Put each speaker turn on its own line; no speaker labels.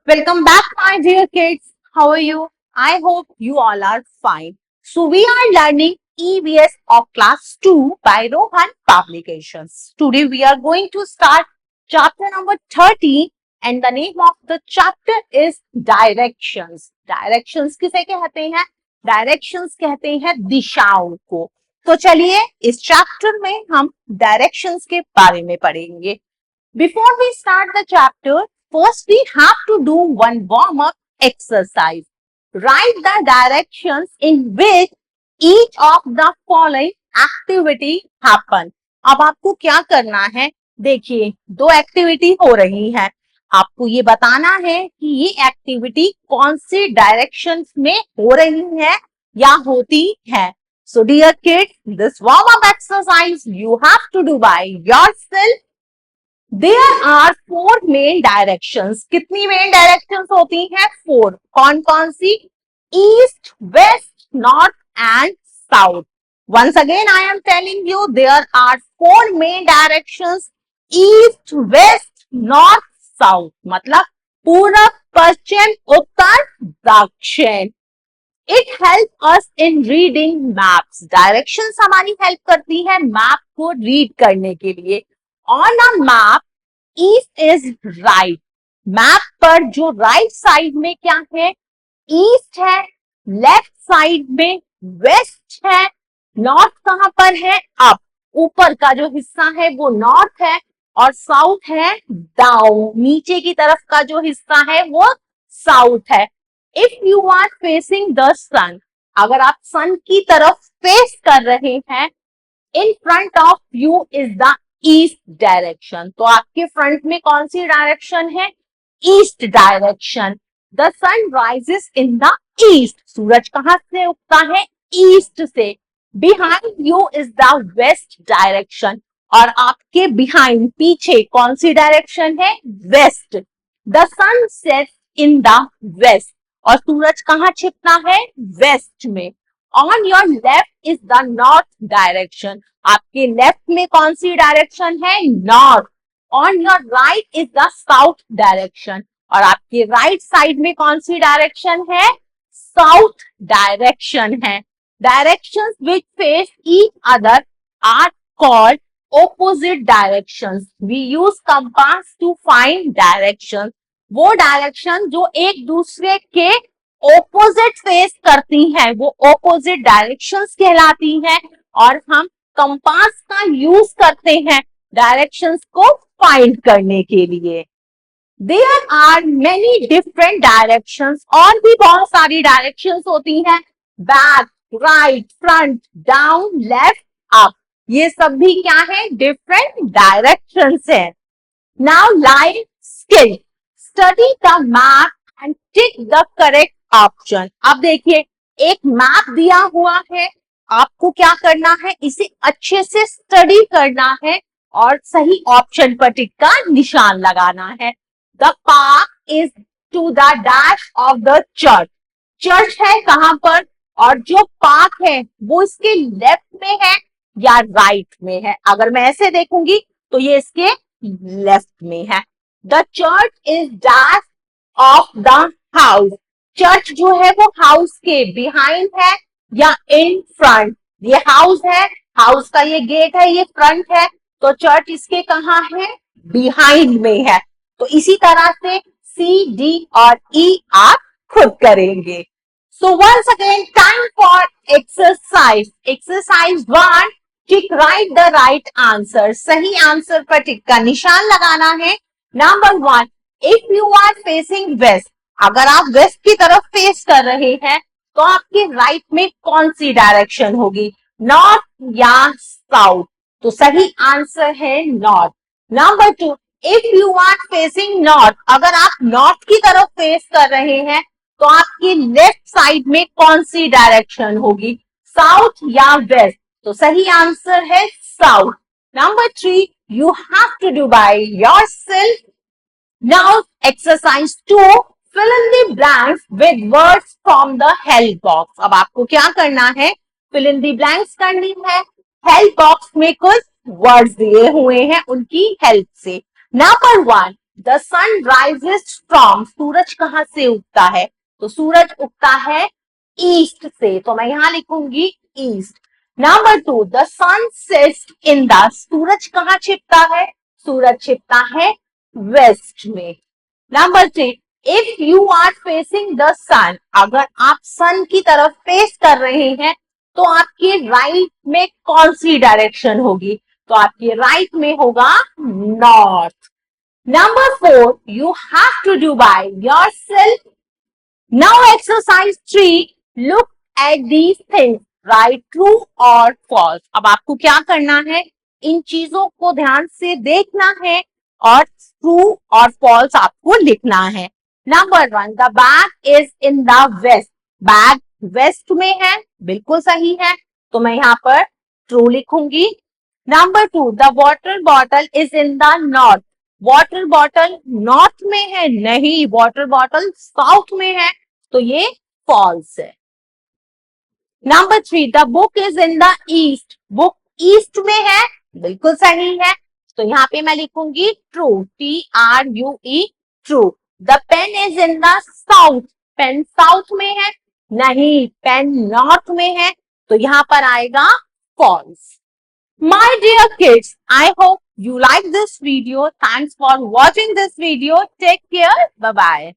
Welcome back, my dear kids. How are you? I hope you all are fine. So, we are learning EVS of class 2 by Rohan Publications. Today, we are going to start chapter number 30, and the name of the chapter is Directions. Directions किसे कहते हैं? Directions कहते हैं दिशाओं को. तो चलिए इस चैप्टर में हम डायरेक्शंस के बारे में पढ़ेंगे. Before we start the chapter, first we have to do one warm-up exercise. Write the directions in which each of the following activity happen. अब आपको क्या करना है? देखिए, दो एक्टिविटी हो रही है. आपको ये बताना है कि ये एक्टिविटी कौन सी डायरेक्शंस में हो रही है या होती है. So dear kids, this warm-up exercise you have to do by yourself. There are four main directions. कितनी मेन डायरेक्शंस होती हैं? फोर. कौन कौन सी? East, west, north and south. Once again I am telling you there are four main directions: east, west, north, south. मतलब पूरब, पश्चिम, उत्तर, दक्षिण. It helps us in reading maps. Directions हमारी हेल्प करती है मैप को रीड करने के लिए. On a map, east is right. Map पर जो राइट साइड में क्या है? ईस्ट है. लेफ्ट साइड में वेस्ट है. नॉर्थ कहां पर है? अप. ऊपर का जो हिस्सा है वो नॉर्थ है और साउथ है डाउन. नीचे की तरफ का जो हिस्सा है वो साउथ है. If you are facing the sun, अगर आप सन की तरफ फेस कर रहे हैं, in front of you is the east direction. तो आपके फ्रंट में कौन सी डायरेक्शन है? East direction. The sun rises in the east. सूरज कहां से उगता है? ईस्ट से. Behind you is the west direction. और आपके बिहाइंड, पीछे कौन सी डायरेक्शन है? West. The sun sets in the waste. और सूरज कहां छिपता है? वेस्ट में. On your left is the north direction. आपके लेफ्ट में कौन सी डायरेक्शन है? North. On your right is the south direction. और आपके राइट साइड में कौन सी डायरेक्शन है? साउथ डायरेक्शन है. Directions which face each other are called opposite directions. We use compass to find directions. वो डायरेक्शन जो एक दूसरे के ऑपोजिट फेस करती हैं, वो ऑपोजिट डायरेक्शंस कहलाती हैं. और हम कंपास का यूज करते हैं डायरेक्शंस को फाइंड करने के लिए. There are many different directions. और भी बहुत सारी डायरेक्शंस होती हैं. Back, right, front, down, left, up. ये सब भी क्या है? डिफरेंट डायरेक्शंस है. Now life skill. Study the map and tick the correct option. अब देखिए, एक मैप दिया हुआ है. आपको क्या करना है? इसे अच्छे से स्टडी करना है और सही ऑप्शन पर टिक का निशान लगाना है. The park is to the dash of the church. Church है कहां पर? और जो पार्क है वो इसके लेफ्ट में है या राइट में है? अगर मैं ऐसे देखूंगी तो ये इसके लेफ्ट में है. The church is dash of the house. Church जो है वो हाउस के बिहाइंड है या इन फ्रंट. ये हाउस है, हाउस का ये गेट है, ये फ्रंट है, तो चर्च इसके कहां है? बिहाइंड में है. तो इसी तरह से सी, डी और ई आप खुद करेंगे. So once again time for exercise. Exercise 1, tick right the right answer. सही आंसर पर टिक का निशान लगाना है. Number 1, if you are facing west. अगर आप वेस्ट की तरफ फेस कर रहे हैं तो आपके राइट में कौन सी डायरेक्शन होगी? नॉर्थ या साउथ? तो सही आंसर है north. Number 2, if you are facing north. अगर आप नॉर्थ की तरफ फेस कर रहे हैं तो आपकी लेफ्ट साइड में कौन सी डायरेक्शन होगी? साउथ या वेस्ट? तो सही आंसर है south. Number 3, you have to do by yourself. Now exercise 2, fill in the blanks with words from the help box. अब आपको क्या करना है? fill in the blanks करनी है. help box में कुछ words दिए हुए हैं उनकी हेल्प से. Number 1, the sun rises from, सूरज कहां से उगता है? तो सूरज उगता है ईस्ट से, तो मैं यहां लिखूंगी east. Number 2, the sun sets in the, सूरज कहां छिपता है? सूरज छिपता है वेस्ट में। Number 3, if you are facing the sun, अगर आप सन की तरफ फेस कर रहे हैं तो आपके राइट में कौन सी डायरेक्शन होगी? तो आपके राइट में होगा north. Number 4, you have to do by yourself. Now exercise 3, look at these things, write true or false. अब आपको क्या करना है? इन चीजों को ध्यान से देखना है और ट्रू और फॉल्स आपको लिखना है। Number 1, the bag is in the west, bag west में है, बिल्कुल सही है, तो मैं यहाँ पर ट्रू लिखूंगी। Number 2, the water bottle is in the north, water bottle north में है, नहीं, वाटर बॉटल साउथ में है, तो ये फॉल्स है। Number 3, the book is in the east, book east में है, बिल्कुल सही है, तो यहाँ पे मैं लिखूंगी true, TRUE, true. The pen is in the south, pen south में है, नहीं, पेन नॉर्थ में है, तो यहाँ पर आएगा false. My dear kids, I hope you like this video. Thanks for watching this video. Take care. Bye-bye.